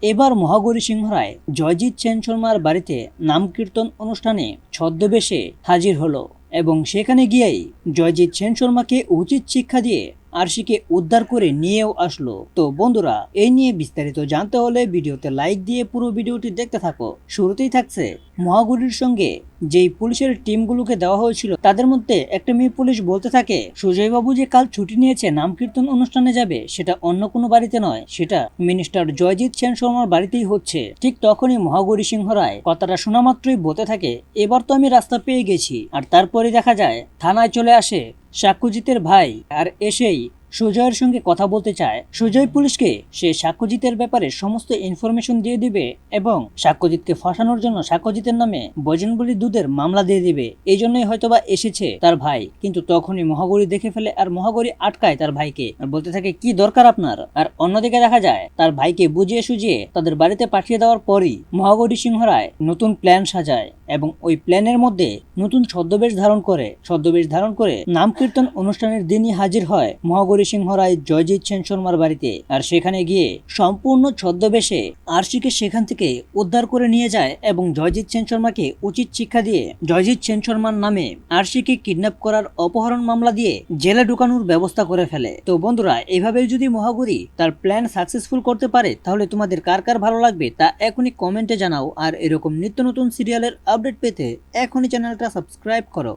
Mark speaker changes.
Speaker 1: এবার মহাগৌরী সিংহ রায় জয়জিৎ সেন শর্মার বাড়িতে নামকীর্তন অনুষ্ঠানে ছদ্মবেশে হাজির হলো এবং সেখানে গিয়েই জয়জিৎ সেন শর্মাকে উচিত শিক্ষা দিয়ে আরশিকে উদ্ধার করে নিয়েও আসলো। তো বন্ধুরা, এই নিয়ে বিস্তারিত জানতে হলে ভিডিওতে লাইক দিয়ে পুরো ভিডিওটি দেখতে থাকো। শুরুতেই থাকছে মহাগৌরীর সঙ্গে যেই পুলিশের টিমগুলোকে দেওয়া হয়েছিল তাদের মধ্যে একটা মেয়ে পুলিশ বলতে থাকে সুজয় বাবু যে কাল ছুটি নিয়েছে নামকীর্তন অনুষ্ঠানে যাবে, সেটা অন্য কোনো বাড়িতে নয়, সেটা মিনিস্টার জয়জিৎ সেন শর্মার বাড়িতেই হচ্ছে। ঠিক তখনই মহাগৌরী সিংহ রায় কথাটা শোনা মাত্রই বলতে থাকে এবার তো আমি রাস্তা পেয়ে গেছি। আর তারপরে দেখা যায় থানায় চলে আসে সাক্ষ্যজিতের ভাই আর এসেই সুজয়ের সঙ্গে কথা বলতে চায়। সুজয় পুলিশকে সে সাক্ষ্যজিতের ব্যাপারে সমস্ত ইনফরমেশন দিয়ে দিবে এবং সাক্ষ্যজিৎকে ফাঁসানোর জন্য সাক্ষ্যজিতের নামে বজনবলী দুধের মামলা দিয়ে দিবে। এই জন্যই হয়তোবা এসেছে তার ভাই। কিন্তু তখনই মহাগৌরী দেখে ফেলে আর মহাগৌরী আটকায় তার ভাইকে আর বলতে থাকে কি দরকার আপনার। আর অন্যদিকে দেখা যায় তার ভাইকে বুঝিয়ে সুঝিয়ে তাদের বাড়িতে পাঠিয়ে দেওয়ার পরই মহাগৌরী সিংহ রায় নতুন প্ল্যান সাজায় এবং ওই প্ল্যানের মধ্যে নতুন ছদ্মবেশ ধারণ করে নামকীর্তন অনুষ্ঠানের দিনই হাজির হয় মহাগৌরী সিংহ রায় জয়জিৎ সেন শর্মার বাড়িতে। আর সেখানে গিয়ে সম্পূর্ণ ছদ্মবেশে আরশিকে সেখান থেকে উদ্ধার করে নিয়ে যায় এবং জয়জিৎ সেন শর্মাকে উচিত শিক্ষা দিয়ে জয়জিৎ সেন শর্মার নামে আরশিকে কিডন্যাপ করার অপহরণ মামলা দিয়ে জেলে ঢুকানোর ব্যবস্থা করে ফেলে। তো বন্ধুরা, এভাবে যদি মহাগৌরী তার প্ল্যান সাকসেসফুল করতে পারে তাহলে তোমাদের কার কার ভালো লাগবে তা এখনই কমেন্টে জানাও। আর এরকম নিত্য নতুন সিরিয়ালের আপডেট পেতে এখনই চ্যানেলটা সাবস্ক্রাইব করো।